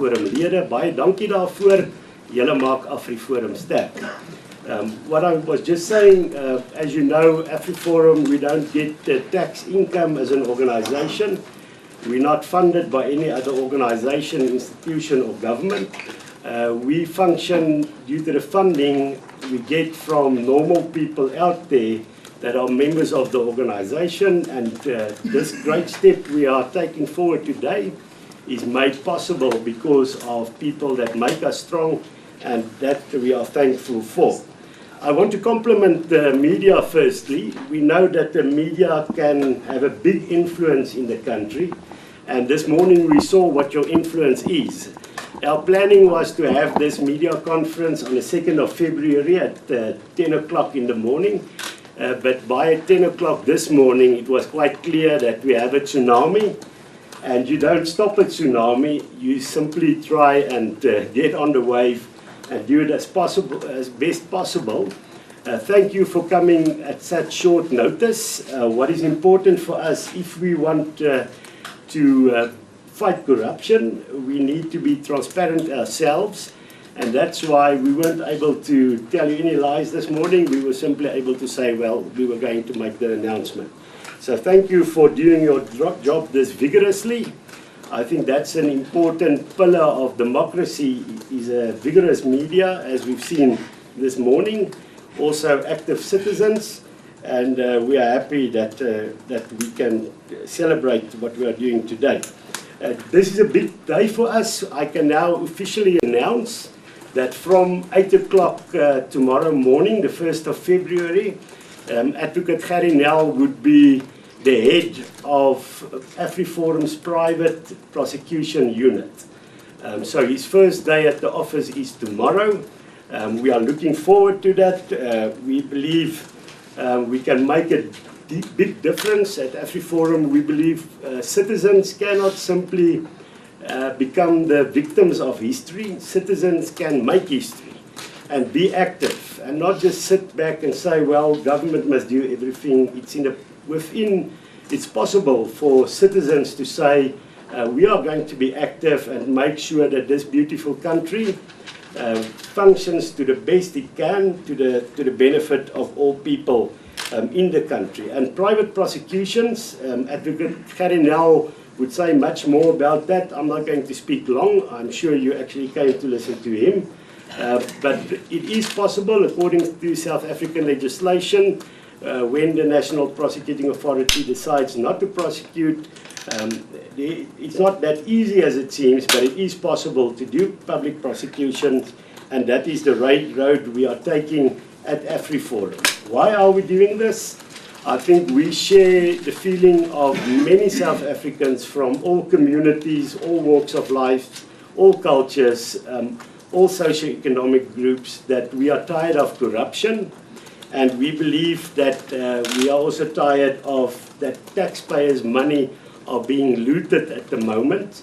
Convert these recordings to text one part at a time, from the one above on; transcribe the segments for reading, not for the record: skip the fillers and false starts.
Afriforum lede. Baie dankie daarvoor. Julle maak Afriforum sterk. What I was just saying, as you know, Afriforum, we don't get tax income as an organization. We're not funded by any other organization, institution, or government. We function due to the funding we get from normal people out there that are members of the organization, and this great step we are taking forward today is made possible because of people that make us strong, and that we are thankful for. I want to compliment the media firstly. We know that the media can have a big influence in the country, and this morning we saw what your influence is. Our planning was to have this media conference on the 2nd of February at 10 o'clock in the morning. But by 10 o'clock this morning, it was quite clear that we have a tsunami. And you don't stop a tsunami, you simply try and get on the wave and do it as best possible. Thank you for coming at such short notice. What is important for us, if we want to fight corruption, we need to be transparent ourselves, and that's why we weren't able to tell you any lies this morning. We were simply able to say, well, we were going to make the announcement. So thank you for doing your job this vigorously. I think that's an important pillar of democracy, is a vigorous media, as we've seen this morning, also active citizens, and we are happy that we can celebrate what we are doing today. This is a big day for us. I can now officially announce that from 8 o'clock tomorrow morning, the 1st of February, Advocate Gerrie Nel would be the head of Afriforum's private prosecution unit. So his first day at the office is tomorrow. We are looking forward to that. We believe we can make a big difference at Afriforum. We believe citizens cannot simply become the victims of history. Citizens can make history and be active and not just sit back and say, well, government must do everything. It's possible for citizens to say, we are going to be active and make sure that this beautiful country functions to the best it can, to the benefit of all people in the country. And private prosecutions, Advocate Gerrie Nel would say much more about that. I'm not going to speak long. I'm sure you actually came to listen to him. But it is possible, according to South African legislation, when the National Prosecuting Authority decides not to prosecute, it's not that easy as it seems, but it is possible to do public prosecutions, and that is the road we are taking at Afriforum. Why are we doing this? I think we share the feeling of many South Africans from all communities, all walks of life, all cultures, all socioeconomic groups, that we are tired of corruption, and we believe that we are also tired of that taxpayers' money are being looted at the moment.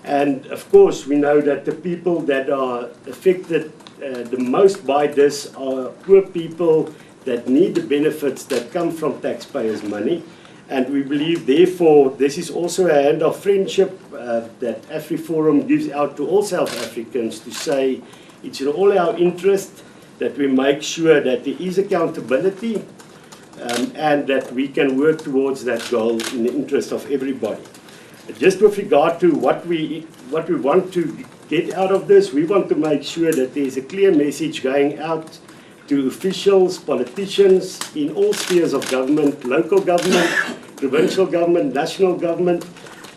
And of course, we know that the people that are affected the most by this are poor people that need the benefits that come from taxpayers' money. And we believe, therefore, this is also a hand of friendship that Afriforum gives out to all South Africans to say it's in all our interest that we make sure that there is accountability and that we can work towards that goal in the interest of everybody. Just with regard to what we want to get out of this, we want to make sure that there's a clear message going out to officials, politicians in all spheres of government, local government, provincial government, national government,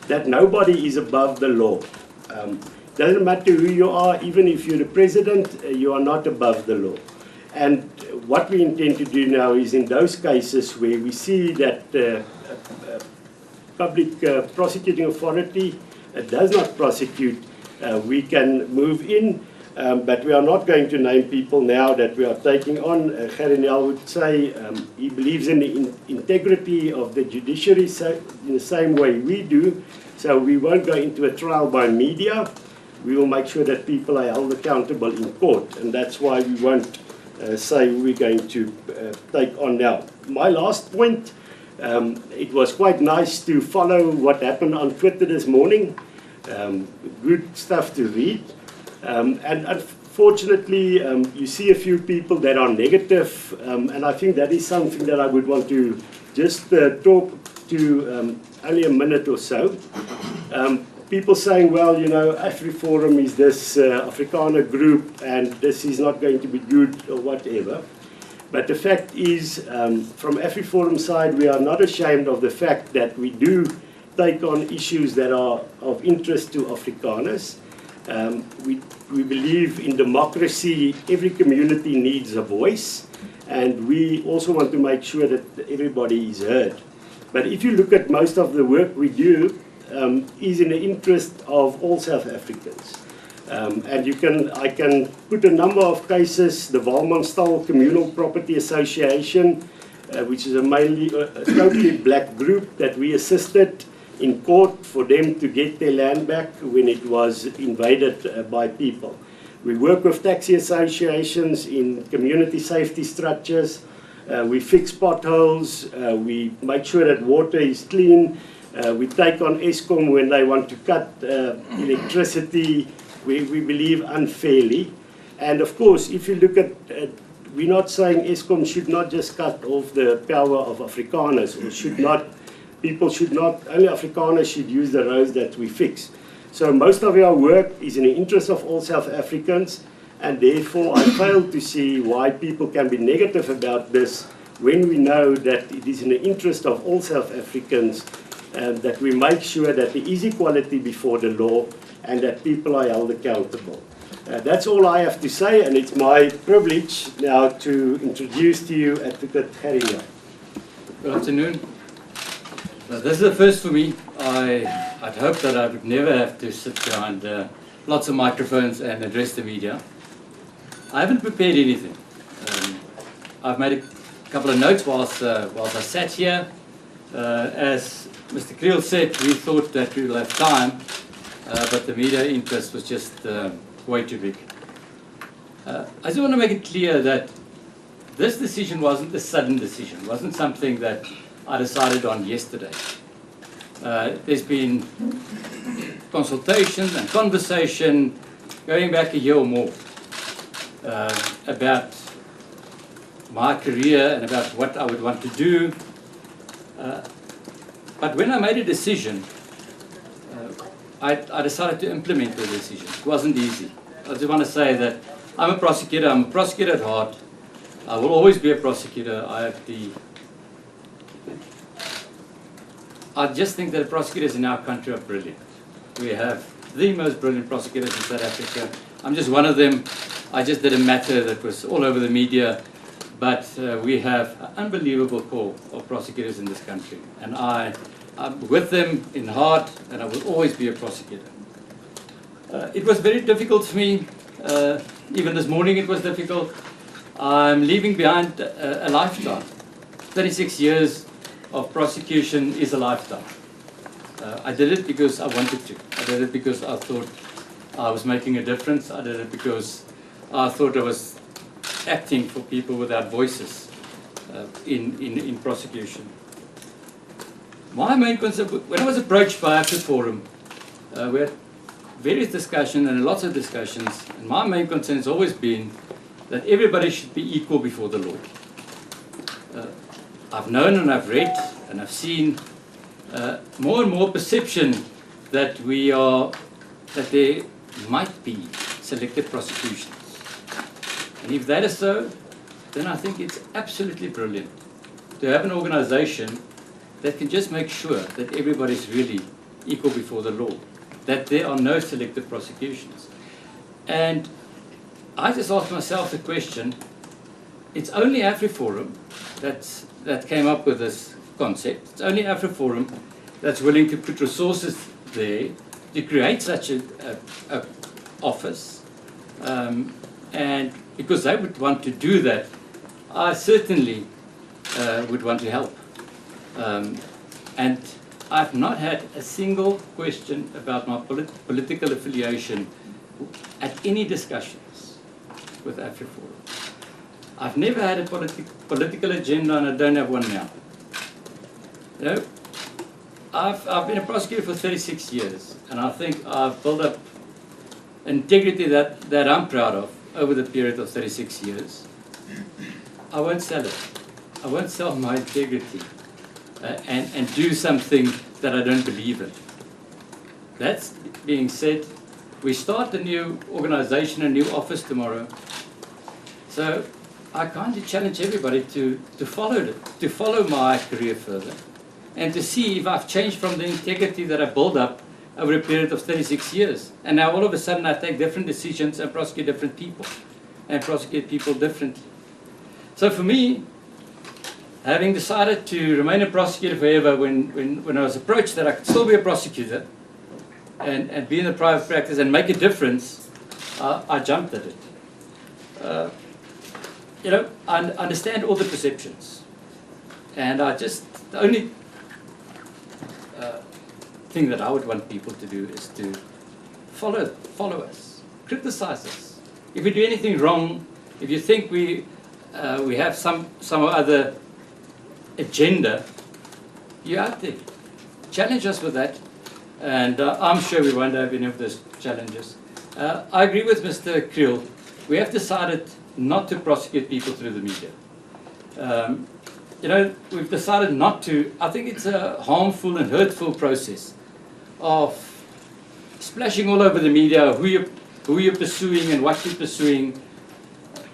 that nobody is above the law. Doesn't matter who you are, even if you're the president, you are not above the law. And what we intend to do now is, in those cases where we see that public prosecuting authority does not prosecute, we can move in, but we are not going to name people now that we are taking on. Gerrie Nel would say he believes in the integrity of the judiciary in the same way we do, so we won't go into a trial by media. We will make sure that people are held accountable in court, and that's why we won't say who we're going to take on now. My last point, it was quite nice to follow what happened on Twitter this morning. good stuff to read. And unfortunately, you see a few people that are negative, and I think that is something that I would want to just talk to only a minute or so. People saying, well, you know, Afriforum is this Afrikaner group and this is not going to be good or whatever. But the fact is, from Afriforum side, we are not ashamed of the fact that we do take on issues that are of interest to Afrikaners. We believe in democracy. Every community needs a voice, and we also want to make sure that everybody is heard. But if you look at most of the work we do, is in the interest of all South Africans. And I can put a number of cases. The Walmanstal Communal Property Association, which is a totally black group that we assisted in court for them to get their land back when it was invaded by people. We work with taxi associations in community safety structures. We fix potholes. We make sure that water is clean. We take on Eskom when they want to cut electricity, we believe unfairly. And of course, if you look at, we're not saying Eskom should not just cut off the power of Afrikaners, or only Afrikaners should use the roads that we fix. So most of our work is in the interest of all South Africans, and therefore I fail to see why people can be negative about this when we know that it is in the interest of all South Africans that we make sure that there is equality before the law and that people are held accountable. That's all I have to say, and it's my privilege now to introduce to you Advocate Gerrie Nel. Good afternoon. This is the first for me. I'd hoped that I would never have to sit behind lots of microphones and address the media. I haven't prepared anything. I've made a couple of notes whilst I sat here. As Mr. Kriel said, we thought that we will have time, but the media interest was just way too big. I just want to make it clear that this decision wasn't a sudden decision. It wasn't something that I decided on yesterday. There's been consultation and conversation going back a year or more about my career and about what I would want to do. But when I made a decision, I decided to implement the decision. It wasn't easy. I just want to say that I'm a prosecutor. I'm a prosecutor at heart. I will always be a prosecutor. I just think that prosecutors in our country are brilliant. We have the most brilliant prosecutors in South Africa. I'm just one of them. I just did a matter that was all over the media. But we have an unbelievable core of prosecutors in this country. And I'm with them in heart, and I will always be a prosecutor. It was very difficult for me. Even this morning it was difficult. I'm leaving behind a lifetime. 36 years of prosecution is a lifetime. I did it because I wanted to. I did it because I thought I was making a difference. I did it because I thought I was acting for people without voices in prosecution. My main concern, when I was approached by Afriforum, we had various discussions and lots of discussions, and my main concern has always been that everybody should be equal before the law. I've known and I've read and I've seen more and more perception that there might be selective prosecutions. And if that is so, then I think it's absolutely brilliant to have an organization that can just make sure that everybody's really equal before the law, that there are no selective prosecutions. And I just asked myself the question, it's only Afriforum that came up with this concept. It's only Afriforum that's willing to put resources there to create such an office. And because they would want to do that, I certainly would want to help. And I've not had a single question about my political affiliation at any discussions with Afriforum. I've never had a political agenda, and I don't have one now. You know, I've been a prosecutor for 36 years, and I think I've built up integrity that I'm proud of over the period of 36 years. I won't sell it. I won't sell my integrity and do something that I don't believe in. That being said, we start a new organization, a new office tomorrow. So I kindly challenge everybody to follow my career further and to see if I've changed from the integrity that I built up over a period of 36 years. And now all of a sudden I take different decisions and prosecute different people and prosecute people differently. So for me, having decided to remain a prosecutor forever, when I was approached that I could still be a prosecutor and be in the private practice and make a difference, I jumped at it. You know, I understand all the perceptions, and the only thing that I would want people to do is to follow us, criticize us. If we do anything wrong, if you think we have some other agenda, you're out there. Challenge us with that, and I'm sure we won't have any of those challenges. I agree with Mr. Kriel. We have decided not to prosecute people through the media. You know, we've decided not to. I think it's a harmful and hurtful process of splashing all over the media who you're pursuing and what you're pursuing.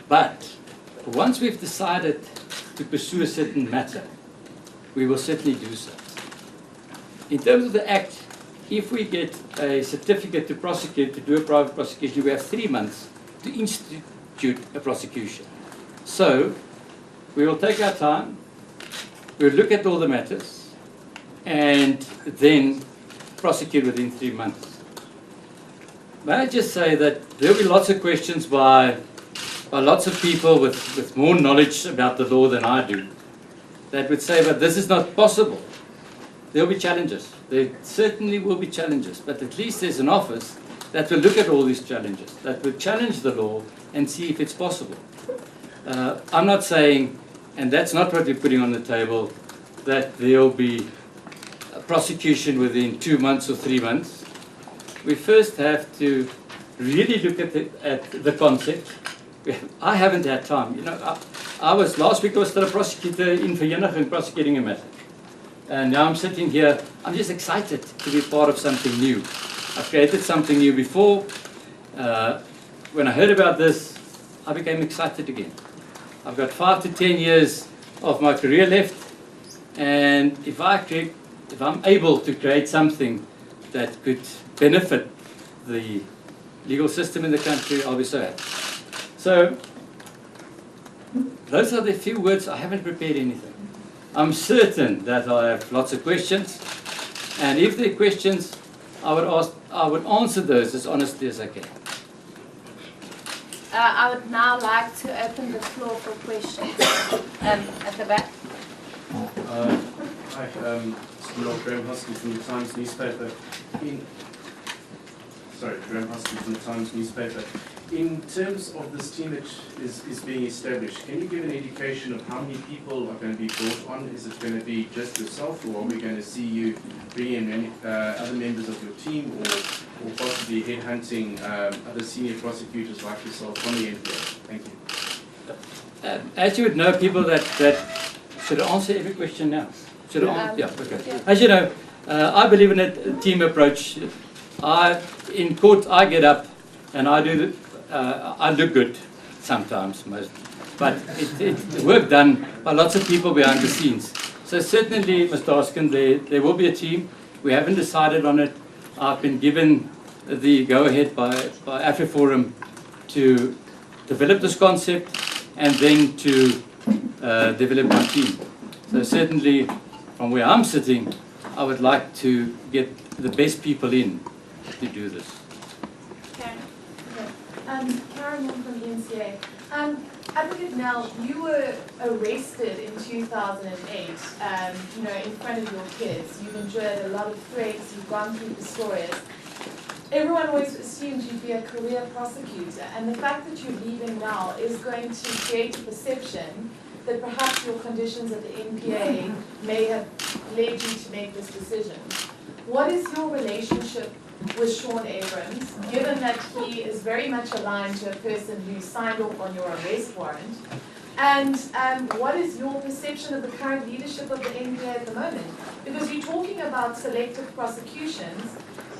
But once we've decided to pursue a certain matter, we will certainly do so. In terms of the Act, if we get a certificate to prosecute, to do a private prosecution, we have 3 months to institute a prosecution. So we will take our time, we'll look at all the matters, and then prosecute within 3 months. May I just say that there will be lots of questions by lots of people with more knowledge about the law than I do that would say, but this is not possible. There will be challenges. There certainly will be challenges, but at least there's an office that will look at all these challenges, that will challenge the law and see if it's possible. I'm not saying, and that's not what we're putting on the table, that there will be a prosecution within 2 months or 3 months. We first have to really look at the concept. I haven't had time. You know, last week I was still a prosecutor in Vereeniging prosecuting a matter. And now I'm sitting here, I'm just excited to be part of something new. I've created something new before. When I heard about this, I became excited again. I've got 5 to 10 years of my career left, and if I'm able to create something that could benefit the legal system in the country, I'll be so happy. So, those are the few words. I haven't prepared anything. I'm certain that I have lots of questions, and if there are questions, I would answer those as honestly as I can. I would now like to open the floor for questions. At the back. Hi, Graham Husky from the Times newspaper. Graham Husky from the Times newspaper. In terms of this team that is being established, can you give an indication of how many people are going to be brought on? Is it going to be just yourself, or are we going to see you bring in other members of your team, or possibly headhunting other senior prosecutors like yourself from the NPA? Thank you. As you would know, people that should I answer every question now. Yeah, okay. Yeah. As you know, I believe in a team approach. In court, I get up and I do. I look good sometimes, but it's work done by lots of people behind the scenes. So certainly, Mr. Hoskin, there will be a team. We haven't decided on it. I've been given the go-ahead by Afriforum to develop this concept and then to develop my team. So certainly, from where I'm sitting, I would like to get the best people in to do this. Karen Nel from eNCA. Advocate Nel, you were arrested in 2008, in front of your kids. You've endured a lot of threats, you've gone through Pistorius. Everyone always assumed you'd be a career prosecutor, and the fact that you're leaving now is going to create a perception that perhaps your conditions at the NPA may have led you to make this decision. What is your relationship with Sean Abrams, given that he is very much aligned to a person who signed off on your arrest warrant? And what is your perception of the current leadership of the NPA at the moment? Because you're talking about selective prosecutions.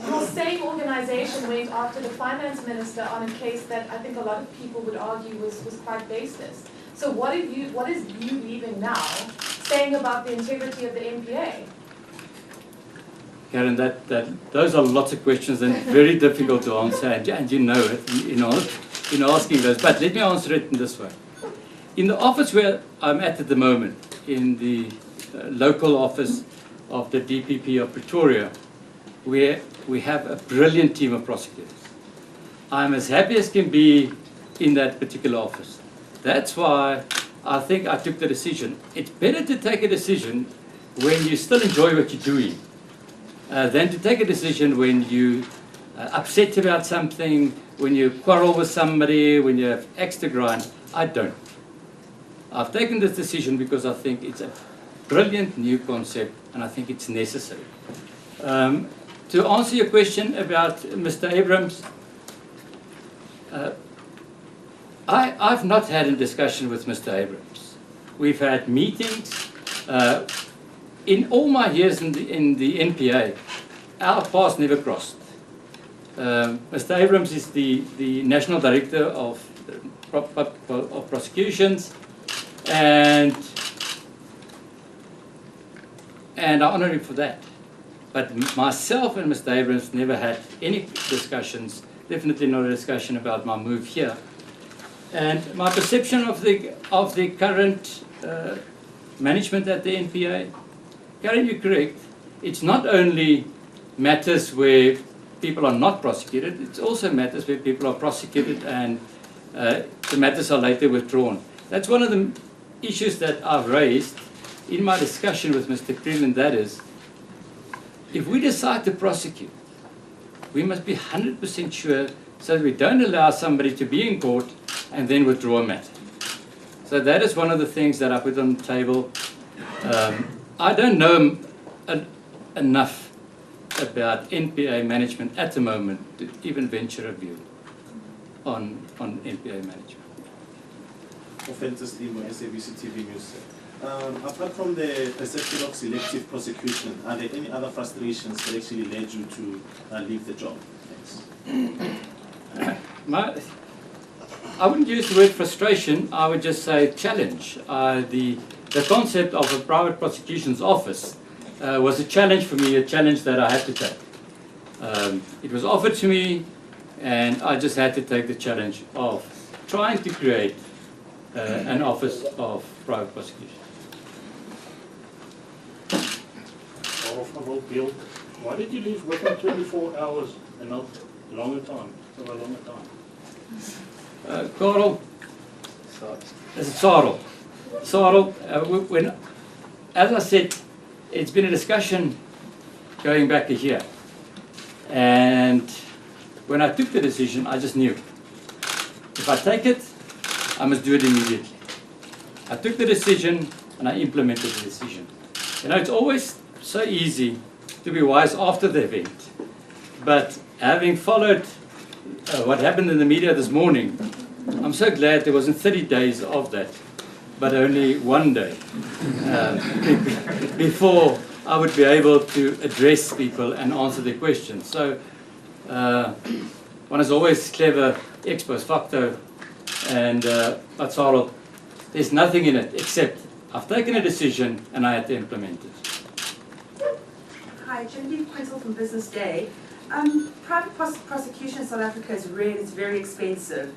Your same organization went after the finance minister on a case that I think a lot of people would argue was quite baseless. So what is you leaving now saying about the integrity of the NPA? Karen, those are lots of questions and very difficult to answer, and you know it in asking those. But let me answer it in this way. In the office where I'm at the moment, in the local office of the DPP of Pretoria, where we have a brilliant team of prosecutors. I'm as happy as can be in that particular office. That's why I think I took the decision. It's better to take a decision when you still enjoy what you're doing than to take a decision when you're upset about something, when you quarrel with somebody, when you have extra grind. I don't. I've taken this decision because I think it's a brilliant new concept and I think it's necessary. To answer your question about Mr. Abrams, I've not had a discussion with Mr. Abrams. We've had meetings. In all my years in the NPA, our paths never crossed. Mr. Abrams is the National Director of Prosecutions, and I honour him for that. But myself and Mr. Abrams never had any discussions, definitely not a discussion about my move here. And my perception of the current management at the NPA, Karen, you're correct. It's not only matters where people are not prosecuted, it's also matters where people are prosecuted and the matters are later withdrawn. That's one of the issues that I've raised in my discussion with Mr. Creel, and that is, if we decide to prosecute, we must be 100% sure so that we don't allow somebody to be in court and then withdraw a matter. So that is one of the things that I put on the table. I don't know enough about NPA management at the moment to even venture a view on NPA management. Offences team or SABC TV News. Apart from the perception of selective prosecution, are there any other frustrations that actually led you to leave the job? Thanks. I wouldn't use the word frustration, I would just say challenge. The concept of a private prosecution's office was a challenge for me, a challenge that I had to take. It was offered to me, and I just had to take the challenge of trying to create an office of private prosecution. Why did you leave within 24 hours and not longer time? For a longer time? Carl, Sarel, when, as I said, it's been a discussion going back a year, and when I took the decision, I just knew if I take it, I must do it immediately. I took the decision and I implemented the decision. You know, it's always so easy to be wise after the event, but having followed what happened in the media this morning, I'm so glad there wasn't 30 days of that, but only 1 day before I would be able to address people and answer their questions. So one is always clever, ex post facto, and but Sarel, there's nothing in it except I've taken a decision and I had to implement it. Hi, Genevieve Quintal from Business Day. Private prosecution in South Africa is rare and it's very expensive.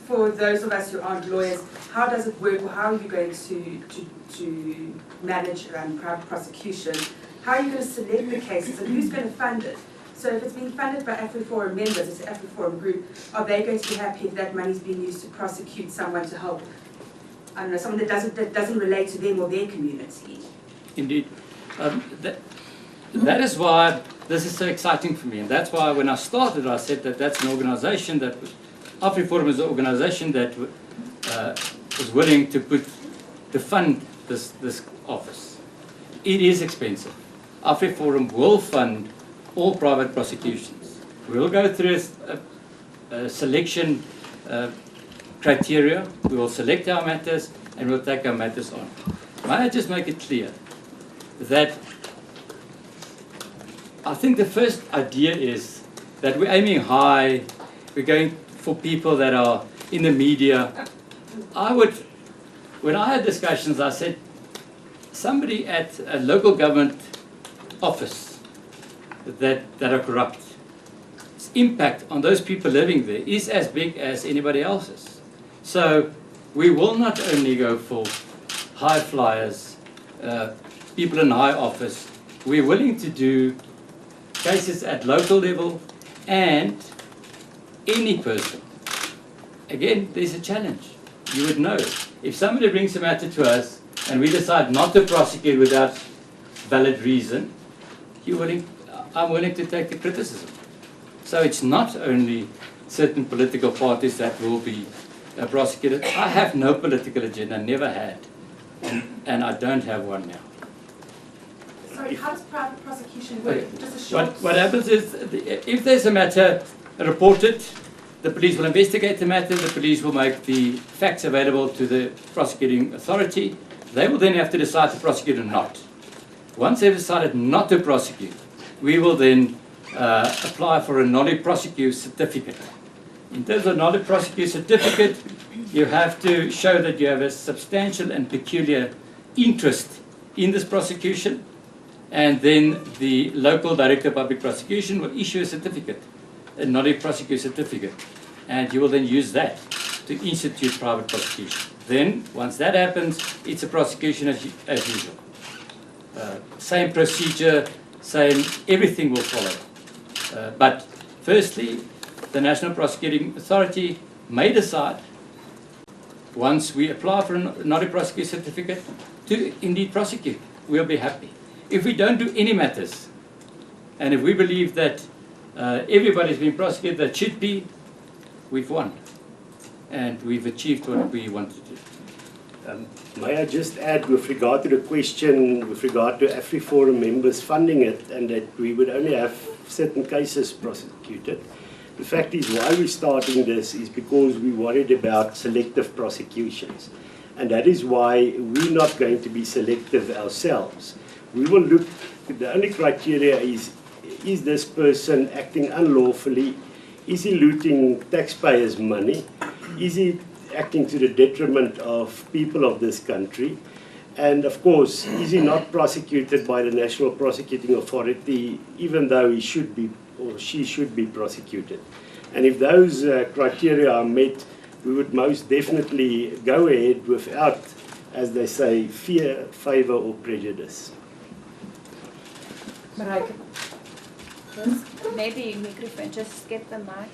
For those of us who aren't lawyers, how does it work, or how are you going to manage private prosecution? How are you going to select the cases, and who's going to fund it? So if it's being funded by Afriforum members, it's the Afriforum group, are they going to be happy if that money is being used to prosecute someone to help, I don't know, someone that doesn't relate to them or their community? Indeed. That is why this is so exciting for me, and that's why when I started I said that that's an organization that Afriforum is an organization that was willing to put to fund this office. It is expensive. Afriforum will fund all private prosecutions. We'll go through a selection criteria. We will select our matters and we'll take our matters on. May I just make it clear that I think the first idea is that we're aiming high, we're going for people that are in the media. When I had discussions, I said, somebody at a local government office that are corrupt, its impact on those people living there is as big as anybody else's. So we will not only go for high flyers, people in high office. We're willing to do cases at local level and any person. Again, there's a challenge. You would know. If somebody brings a matter to us and we decide not to prosecute without valid reason, I'm willing to take the criticism. So it's not only certain political parties that will be prosecuted. I have no political agenda, never had, and I don't have one now. Sorry, how does private prosecution work? Just a short... What happens is, if there's a matter reported, the police will investigate the matter, the police will make the facts available to the prosecuting authority. They will then have to decide to prosecute or not. Once they've decided not to prosecute, we will then apply for a nolle prosecute certificate. In terms of nolle prosecute certificate, you have to show that you have a substantial and peculiar interest in this prosecution, and then the local director of public prosecution will issue a certificate, a nolle prosecute certificate, and you will then use that to institute private prosecution. Then, once that happens, it's a prosecution as usual. Same procedure, same, everything will follow. But firstly, the National Prosecuting Authority may decide, once we apply for a nolle prosecute certificate, to indeed prosecute. We'll be happy. If we don't do any matters, and if we believe that everybody's been prosecuted that should be, we've won. And we've achieved what we wanted to do. May I just add, with regard to the question, with regard to Afriforum members funding it, and that we would only have certain cases prosecuted. The fact is, why we're starting this is because we're worried about selective prosecutions. And that is why we're not going to be selective ourselves. We will look, the only criteria is this person acting unlawfully? Is he looting taxpayers' money? Is he acting to the detriment of people of this country? And of course, is he not prosecuted by the National Prosecuting Authority, even though he should be or she should be prosecuted? And if those criteria are met, we would most definitely go ahead without, as they say, fear, favor, or prejudice. Marijke. Maybe microphone, just get the mic up.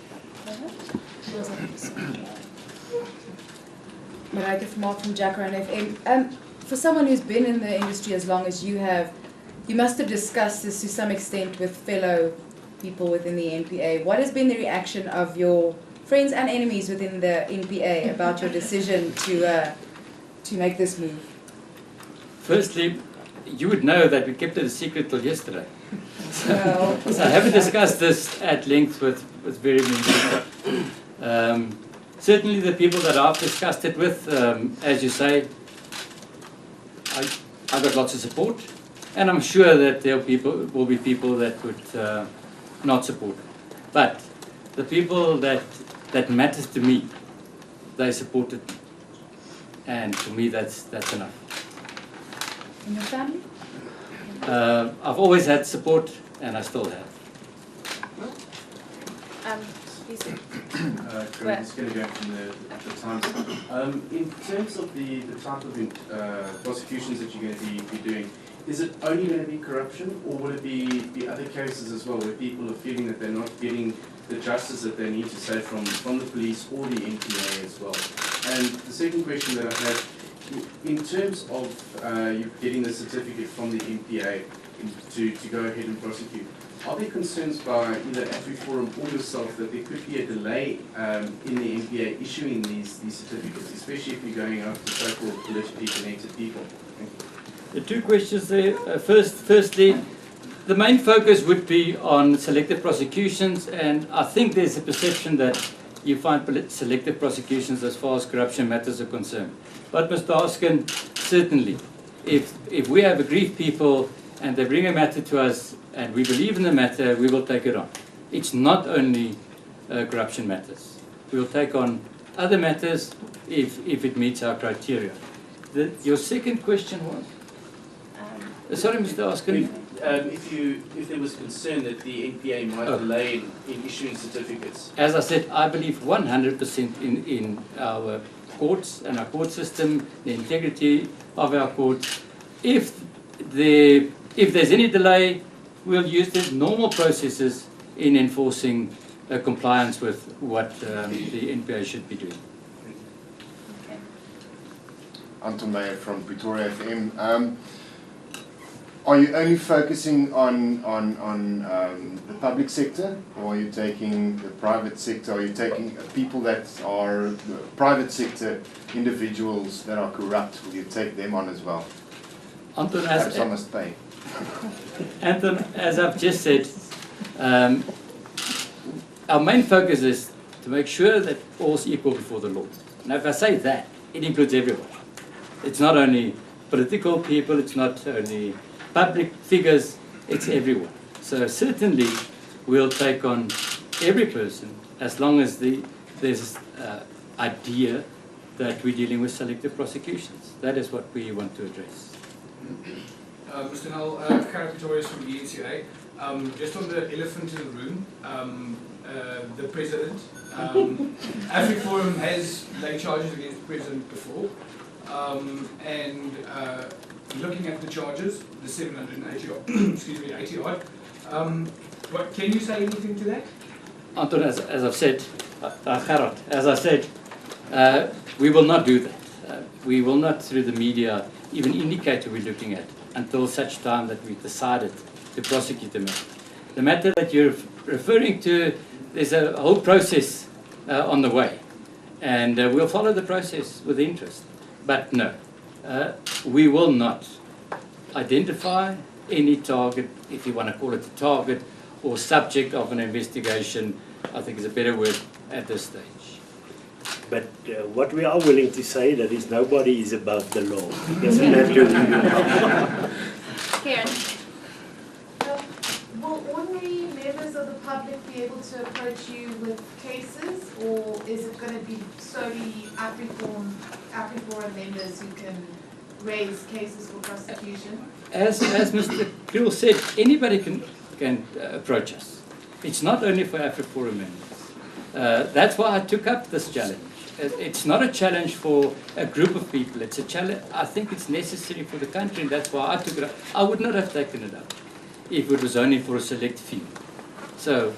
Marijke from Jacaranda FM. For someone who's been in the industry as long as you have, you must have discussed this to some extent with fellow people within the NPA. What has been the reaction of your friends and enemies within the NPA about your decision to make this move? Firstly, you would know that we kept it a secret till yesterday. So I haven't discussed this at length with very many people. Certainly the people that I've discussed it with, as you say, I've got lots of support, and I'm sure that there will be people that would not support it. But the people that matters to me, they supported me, and for me that's enough. And your family? I've always had support, and I still have. Just going to go from the time. In terms of the type of prosecutions that you're going to be doing, is it only going to be corruption, or will it be the other cases as well, where people are feeling that they're not getting the justice that they need to say from the police or the NPA as well? And the second question that I have, in terms of you getting the certificate from the NPA to go ahead and prosecute, Are there concerns by either Afriforum or yourself that there could be a delay in the NPA issuing these certificates, especially if you're going after so-called politically connected people? The two questions there. Firstly, the main focus would be on selective prosecutions, and I think there's a perception that you find selective prosecutions as far as corruption matters are concerned. But Mr. Askin, certainly, if we have aggrieved people and they bring a matter to us and we believe in the matter, we will take it on. It's not only corruption matters. We will take on other matters if it meets our criteria. Your second question was? Sorry, Mr. Askin. If there was concern that the NPA might delay in issuing certificates. As I said, I believe 100% in our courts and our court system, the integrity of our courts. If there's any delay, we'll use the normal processes in enforcing compliance with what the NPA should be doing. Okay. Anton Meyer from Pretoria FM. Are you only focusing on the public sector, or are you taking the private sector? Are you taking people that are private sector individuals that are corrupt? Will you take them on as well? Anton, perhaps I must pay. Anton, as I've just said, our main focus is to make sure that all is equal before the law. Now, if I say that, it includes everyone. It's not only political people, it's not only public figures, it's everyone. So certainly we'll take on every person as long as there's this idea that we're dealing with selective prosecutions. That is what we want to address. Mr. Nel, Gerrie Nel from eNCA. Just on the elephant in the room, the president. Afriforum has laid charges against the president before, and looking at the charges, the 780 odd, excuse me, 80 odd. What can you say anything to that? Anton, as I've said, Gerard, as I said, we will not do that. We will not, through the media, even indicate who we're looking at until such time that we've decided to prosecute the matter. The matter that you're referring to, there's a whole process on the way, and we'll follow the process with interest. But no, we will not identify any target, if you want to call it a target, or subject of an investigation, I think is a better word at this stage. But what we are willing to say that is nobody is above the law. Doesn't that do? Karen. Will ordinary members of the public be able to approach you with cases, or is it going to be solely Afriforum members who can raise cases for prosecution? As Mr. Kriel said, anybody can approach us. It's not only for Afriforum members. That's why I took up this challenge. It's not a challenge for a group of people. It's a challenge. I think it's necessary for the country, and that's why I took it up. I would not have taken it up if it was only for a select few. So,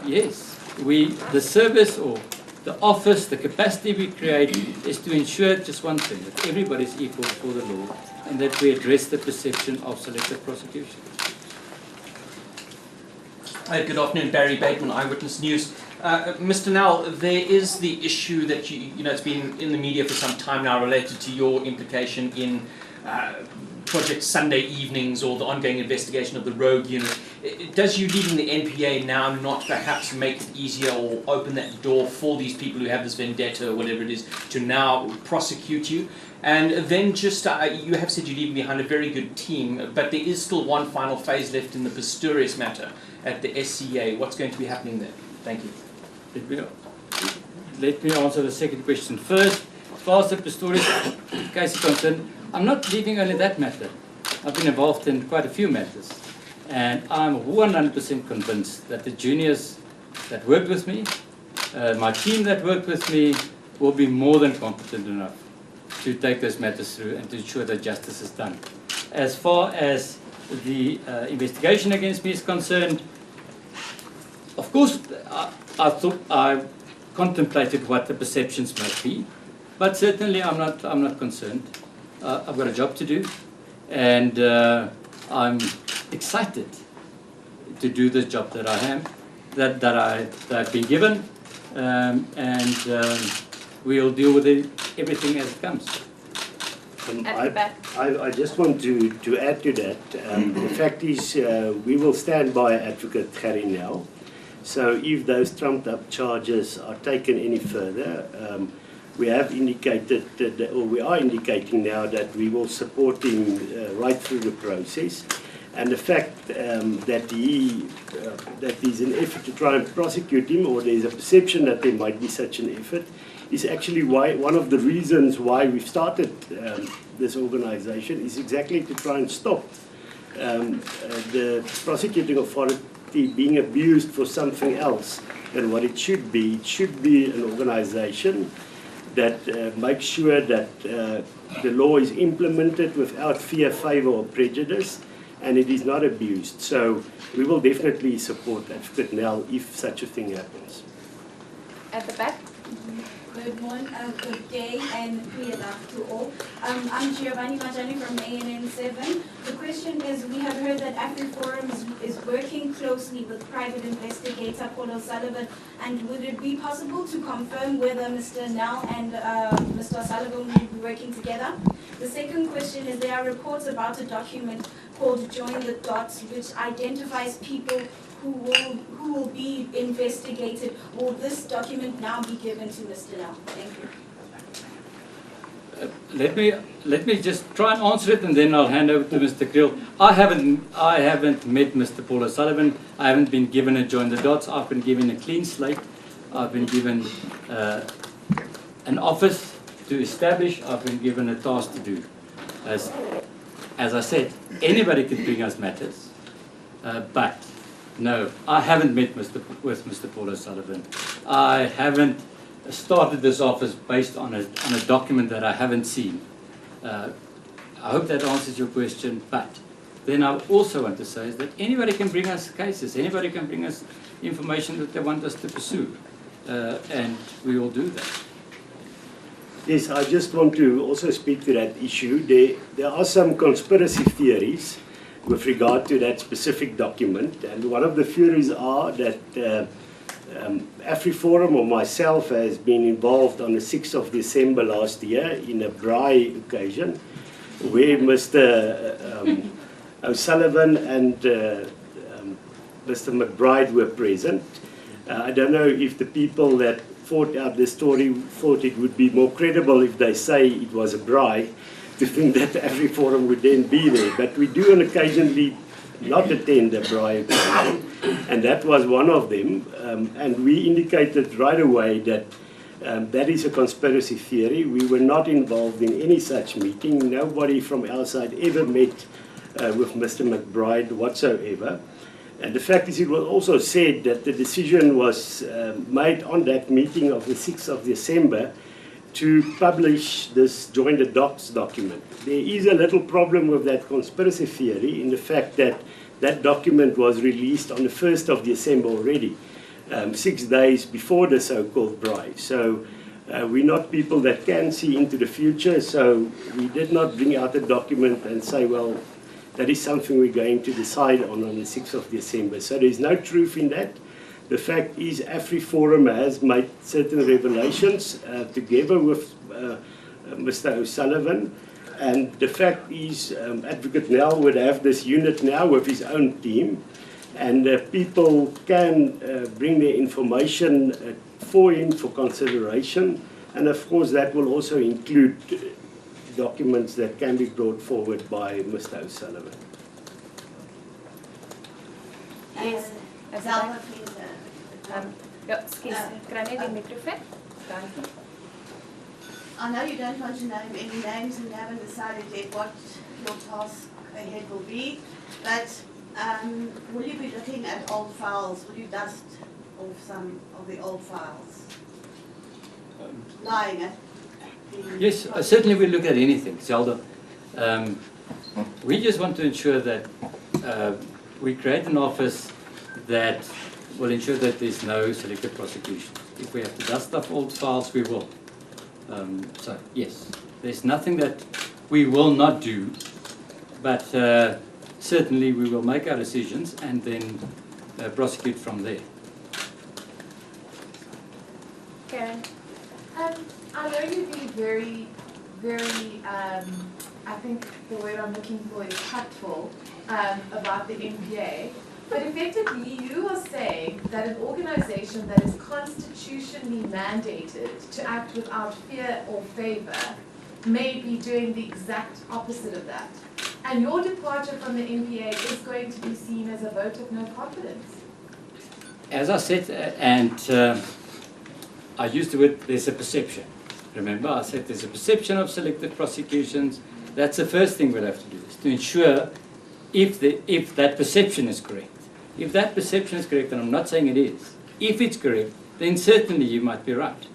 yes, the service or the office, the capacity we create is to ensure just one thing, that everybody is equal before the law, and that we address the perception of selective prosecution. Good afternoon, Barry Bateman, Eyewitness News. Mr. Nel, there is the issue that you know, it's been in the media for some time now related to your implication in Project Sunday Evenings or the ongoing investigation of the Rogue Unit. Does you leaving the NPA now not perhaps make it easier or open that door for these people who have this vendetta or whatever it is to now prosecute you? And then just, you have said you're leaving behind a very good team, but there is still one final phase left in the Pistorius matter at the SCA. What's going to be happening there? Thank you. Let me answer the second question first. As far as the Pistorius case is concerned, I'm not leaving only that matter. I've been involved in quite a few matters. And I'm 100% convinced that the juniors that worked with me, my team that worked with me, will be more than competent enough to take those matters through and to ensure that justice is done. As far as the investigation against me is concerned, of course, I contemplated what the perceptions might be, but certainly I'm not concerned. I've got a job to do, and I'm excited to do the job that I am, that I've been given, and we'll deal with everything as it comes. At the back. I just want to add to that. The fact is, we will stand by Advocate Gerrie Nel. So if those trumped-up charges are taken any further, we have indicated, or we are indicating now that we will support him right through the process. And the fact that there's an effort to try and prosecute him, or there's a perception that there might be such an effort, is actually one of the reasons why we've started this organization, is exactly to try and stop the prosecuting authority being abused for something else than what it should be. It should be an organization that makes sure that the law is implemented without fear, favor, or prejudice, and it is not abused. So we will definitely support Advocate Nel if such a thing happens. At the back. Good morning, good day, and good luck to all. I'm Giovanni Majani from ANN7. The question is, we have heard that Afriforum is working closely with private investigator Paul O'Sullivan, and would it be possible to confirm whether Mr. Nel and Mr. O'Sullivan will be working together? The second question is, there are reports about a document called Join the Dots, which identifies people who will be investigated. Will this document now be given to Mr. Nel? Thank you. Let me just try and answer it, and then I'll hand over to Mr. Kriel. I haven't met Mr. Paul O'Sullivan. I haven't been given a join the dots. I've been given a clean slate. I've been given an office to establish. I've been given a task to do. As I said, anybody can bring us matters, but no, I haven't met with Mr. Paul O'Sullivan. I haven't started this office based on a document that I haven't seen. I hope that answers your question, but then I also want to say is that anybody can bring us cases, anybody can bring us information that they want us to pursue, and we will do that. Yes, I just want to also speak to that issue. There are some conspiracy theories with regard to that specific document, and one of the theories are that Afriforum or myself has been involved on the 6th of December last year in a braai occasion where Mr. O'Sullivan and Mr. McBride were present. I don't know if the people that thought out the story thought it would be more credible if they say it was a braai, to think that Afriforum would then be there. But we do occasionally not attend a braai occasion, and that was one of them. And we indicated right away that that is a conspiracy theory. We were not involved in any such meeting. Nobody from our side ever met with Mr. McBride whatsoever. And the fact is, it was also said that the decision was made on that meeting of the 6th of December to publish this Join the Dots document. There is a little problem with that conspiracy theory in the fact that that document was released on the 1st of December already, 6 days before the so-called braai. So we're not people that can see into the future, so we did not bring out a document and say, well, that is something we're going to decide on the 6th of December. So there's no truth in that. The fact is, Afriforum has made certain revelations together with Mr. O'Sullivan, and the fact is, Advocate Nel would have this unit now with his own team, and people can bring their information for him for consideration, and of course that will also include documents that can be brought forward by Mr. O'Sullivan. Yes. Zelda, please. Ja, excuse. Kry net die mikrofoon. Dankie. I know you don't want to name any names and you haven't decided yet what your task ahead will be, but will you be looking at old files? Will you dust off some of the old files? Lying at the... Yes, certainly we look at anything, Zelda. We just want to ensure that we create an office that will ensure that there's no selective prosecution. If we have to dust off old files, we will. So, yes, there's nothing that we will not do, but certainly we will make our decisions and then prosecute from there. Karen? I know you've been very, I think the word I'm looking for is tactful about the NPA. But effectively, you are saying that an organization that is constitutionally mandated to act without fear or favor may be doing the exact opposite of that. And your departure from the NPA is going to be seen as a vote of no confidence. As I said, I used the word, there's a perception. Remember, I said there's a perception of selective prosecutions. That's the first thing we'll have to do, is to ensure if that perception is correct. If that perception is correct, and I'm not saying it is, if it's correct, then certainly you might be right.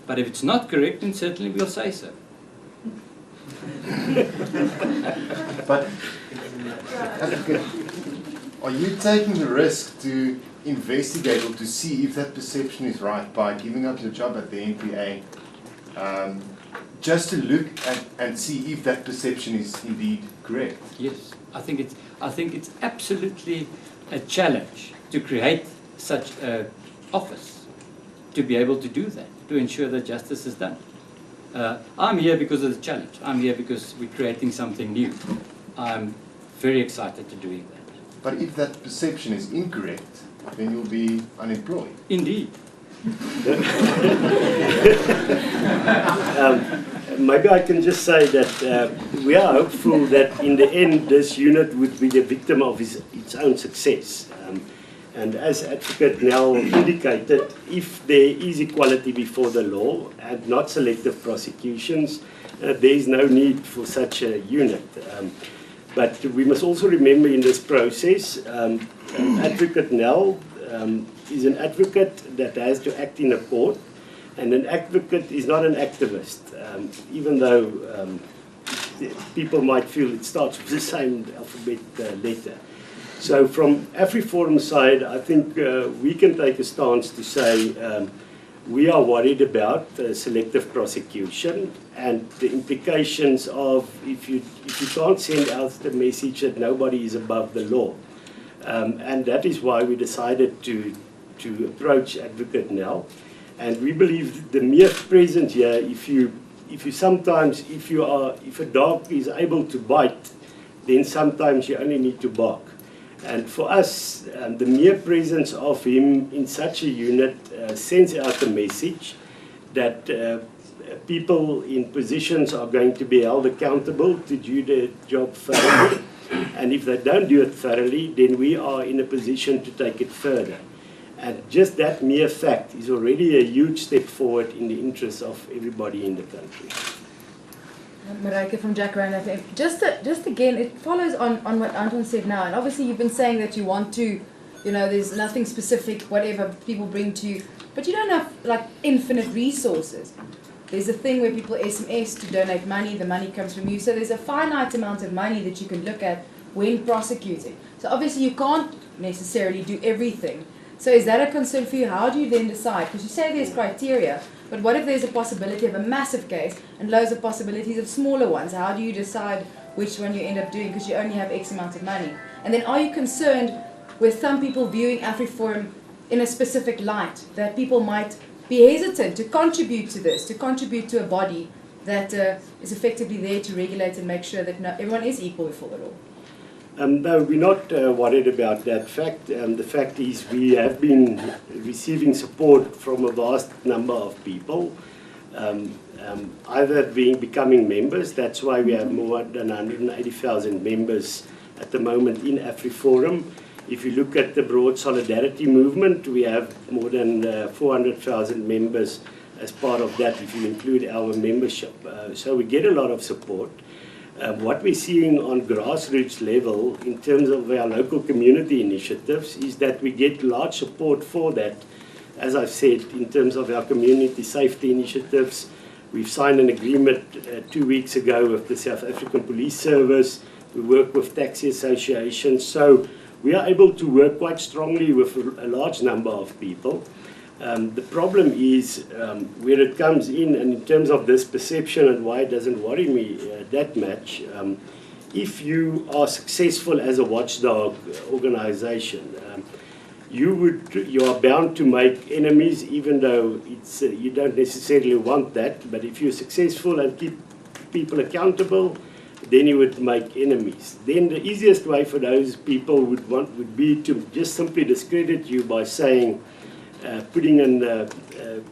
But if it's not correct, then certainly we'll say so. But are you taking the risk to investigate or to see if that perception is right by giving up your job at the NPA, just to look at and see if that perception is indeed correct? Yes, I think it's absolutely a challenge to create such an office, to be able to do that, to ensure that justice is done. I'm here because of the challenge. I'm here because we're creating something new. I'm very excited to doing that. But if that perception is incorrect, then you'll be unemployed. Indeed. Maybe I can just say that we are hopeful that in the end this unit would be the victim of its own success. And as Advocate Nel indicated, if there is equality before the law and not selective prosecutions, there is no need for such a unit. But we must also remember in this process, Advocate Nel is an advocate that has to act in a court, and an advocate is not an activist, even though people might feel it starts with the same alphabet letter. So from Afriforum's side, I think we can take a stance to say we are worried about selective prosecution and the implications of if you can't send out the message that nobody is above the law. And that is why we decided to approach Advocate Nel. And we believe the mere presence here, if a dog is able to bite, then sometimes you only need to bark. And for us, the mere presence of him in such a unit sends out a message that people in positions are going to be held accountable to do their job thoroughly. And if they don't do it thoroughly, then we are in a position to take it further. And just that mere fact is already a huge step forward in the interest of everybody in the country. Marijke from Jacaranda FM. Just again, it follows on what Anton said now. And obviously you've been saying that you want to, there's nothing specific, whatever people bring to you. But you don't have like infinite resources. There's a thing where people SMS to donate money, the money comes from you. So there's a finite amount of money that you can look at when prosecuting. So obviously you can't necessarily do everything. So is that a concern for you? How do you then decide? Because you say there's criteria, but what if there's a possibility of a massive case and loads of possibilities of smaller ones? How do you decide which one you end up doing because you only have X amount of money? And then are you concerned with some people viewing Afriforum in a specific light, that people might be hesitant to contribute to this, to contribute to a body that is effectively there to regulate and make sure that everyone is equal before the law? No, we're not worried about that fact. The fact is we have been receiving support from a vast number of people, either becoming members. That's why we have more than 180,000 members at the moment in Afriforum. If you look at the broad solidarity movement, we have more than 400,000 members as part of that, if you include our membership. So we get a lot of support. What we're seeing on grassroots level in terms of our local community initiatives is that we get large support for that. As I've said, in terms of our community safety initiatives, we've signed an agreement 2 weeks ago with the South African Police Service. We work with taxi associations. So we are able to work quite strongly with a large number of people. The problem is where it comes in terms of this perception and why it doesn't worry me that much. If you are successful as a watchdog organization, you are bound to make enemies, even though it's you don't necessarily want that. But if you're successful and keep people accountable, then you would make enemies. Then the easiest way for those people would be to just simply discredit you by saying, putting in,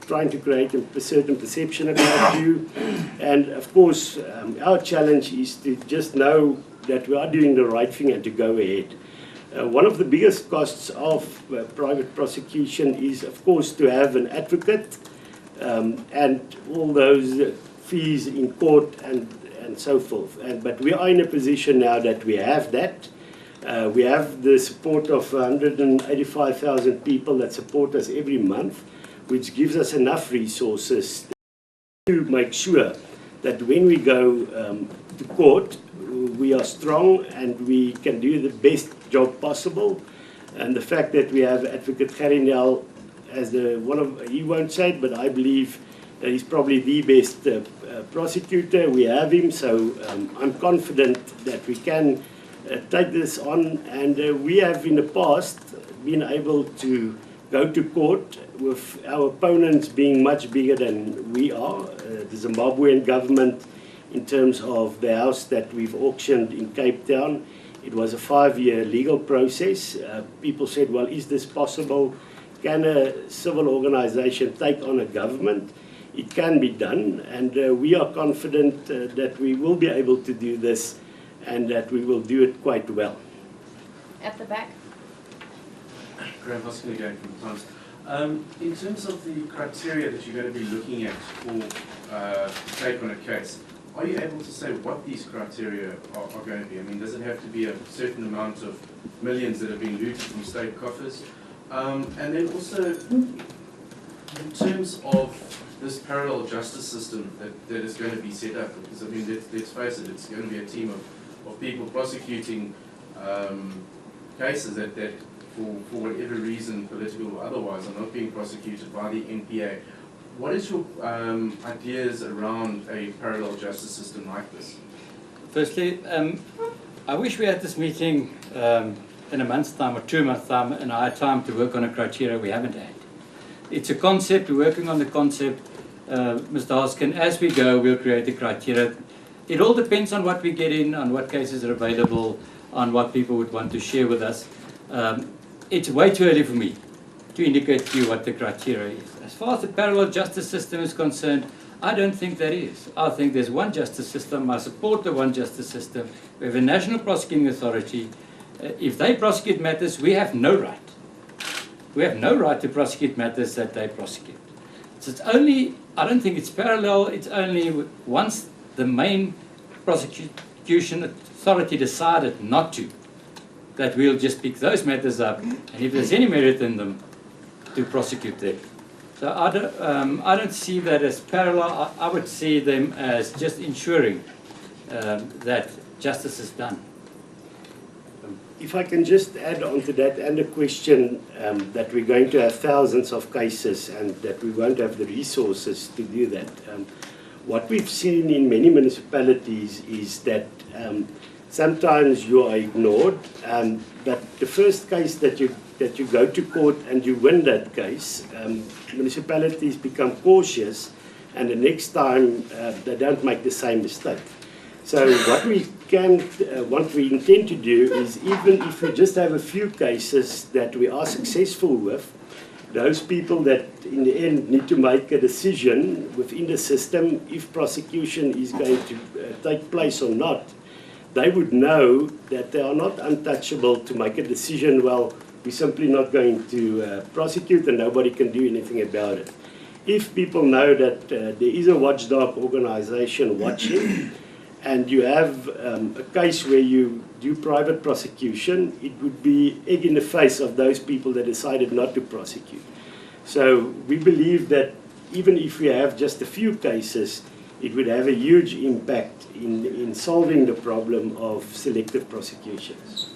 trying to create a certain perception about you. And of course, our challenge is to just know that we are doing the right thing and to go ahead. One of the biggest costs of private prosecution is, of course, to have an advocate and all those fees in court and so forth. But we are in a position now that we have that. We have the support of 185,000 people that support us every month, which gives us enough resources to make sure that when we go to court, we are strong and we can do the best job possible. And the fact that we have Advocate Gerrie Nel as he won't say it, but I believe that he's probably the best prosecutor. We have him, so I'm confident that we can take this on. And we have in the past been able to go to court with our opponents being much bigger than we are. The Zimbabwean government, in terms of the house that we've auctioned in Cape Town, it was a 5-year legal process. People said, well, is this possible? Can a civil organization take on a government? It can be done, and we are confident that we will be able to do this and that we will do it quite well. At the back. Graham Hoskin again from the Times. In terms of the criteria that you're going to be looking at for take on a case, are you able to say what these criteria are going to be? I mean, does it have to be a certain amount of millions that have been looted from state coffers? And then also, in terms of this parallel justice system that is going to be set up, because I mean, let's face it, it's going to be a team of people prosecuting cases that for whatever reason, political or otherwise, are not being prosecuted by the NPA. What is your ideas around a parallel justice system like this? Firstly, I wish we had this meeting in a month's time or 2 months' time, and I had time to work on a criteria we haven't had. It's a concept, we're working on the concept. Mr. Hoskin, as we go, we'll create the criteria. It all depends on what we get in, on what cases are available, on what people would want to share with us. It's way too early for me to indicate to you what the criteria is. As far as the parallel justice system is concerned, I don't think that is. I think there's one justice system. I support the one justice system. We have a National Prosecuting Authority. If they prosecute matters, we have no right. We have no right to prosecute matters that they prosecute. So it's only, I don't think it's parallel, it's only once the main prosecution authority decided not to, that we'll just pick those matters up, and if there's any merit in them, to prosecute them. So I don't see that as parallel. I would see them as just ensuring that justice is done. If I can just add on to that, and a question that we're going to have thousands of cases and that we won't have the resources to do that. What we've seen in many municipalities is that sometimes you are ignored, but the first case that you go to court and you win that case, municipalities become cautious, and the next time they don't make the same mistake. So what we intend to do is, even if we just have a few cases that we are successful with, those people that in the end need to make a decision within the system if prosecution is going to take place or not, they would know that they are not untouchable to make a decision, well, we're simply not going to prosecute and nobody can do anything about it. If people know that there is a watchdog organization watching, and you have a case where you do private prosecution, it would be egg in the face of those people that decided not to prosecute. So we believe that even if we have just a few cases, it would have a huge impact in solving the problem of selective prosecutions.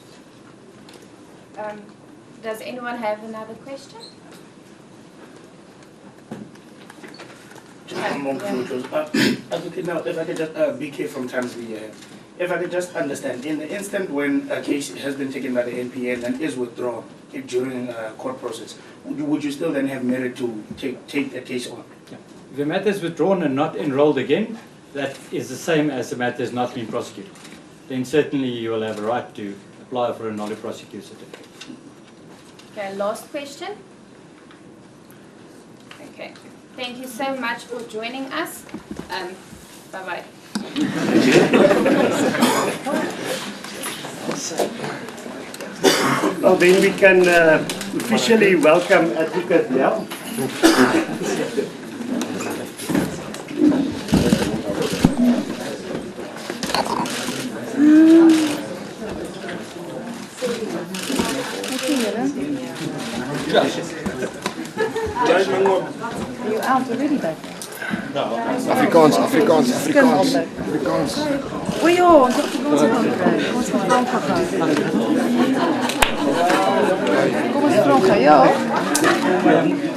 Does anyone have another question? Advocate Nel, if I could just, BK from Tanzania, if I could just understand, in the instant when a case has been taken by the NPA and is withdrawn, during court process, would you still then have merit to take the case on? Yeah. If the matter is withdrawn and not enrolled again, that is the same as the matter has not been prosecuted. Then certainly you will have a right to apply for a nolle prosecute certificate. Okay, last question. Okay, thank you so much for joining us. Bye-bye. Well, then we can officially welcome Advocate Nel. Are you out already, babe? Afrikaans. O ja, ons het Afrikaans gekry. Ons het Frans gekry. Kom ons Frans, ja.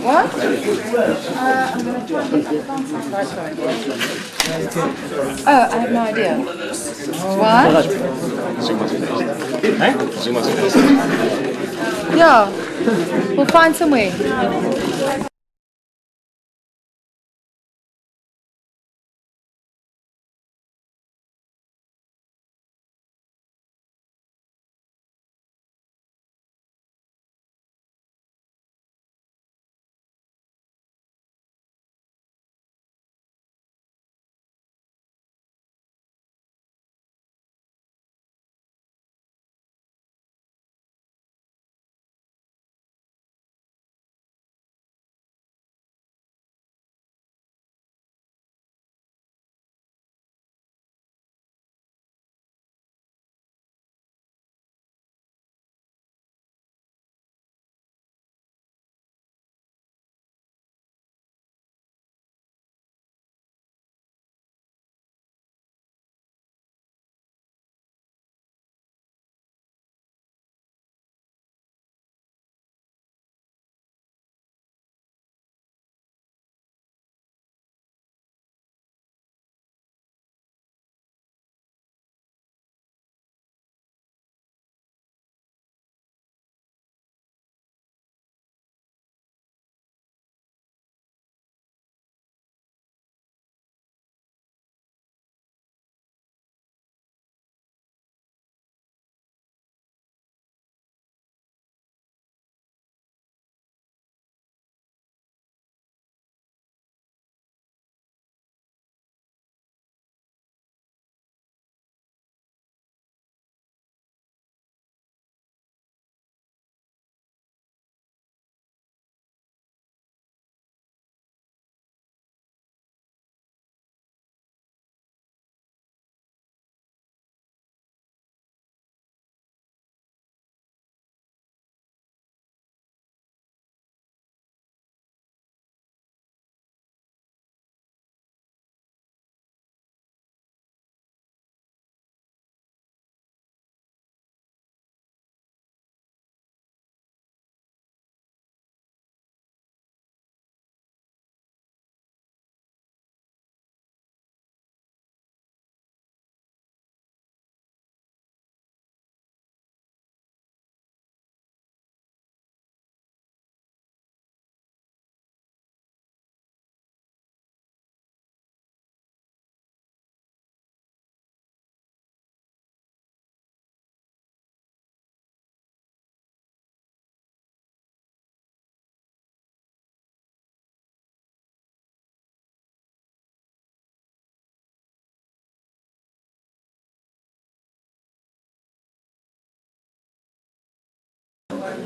What? I'm going to try and get Afrikaans. Oh, I have no idea. What? Yeah, we'll find some way.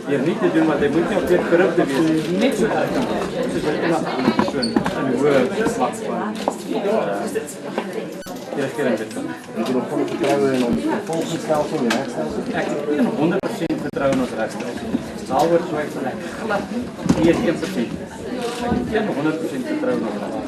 Jy nie te doen wat jy moet nie op dit korrup te wees. Net so dat soos wat enige ander persoon in die hoë vlak van regering dit kan. Jy moet nog vertroue in ons vervolgingsstelsel en regstelsel. Ek het 100% vertroue in ons regstelsel. Daaroor sou ek glad nie eens 1%. Ek het 100% vertroue in ons regstelsel.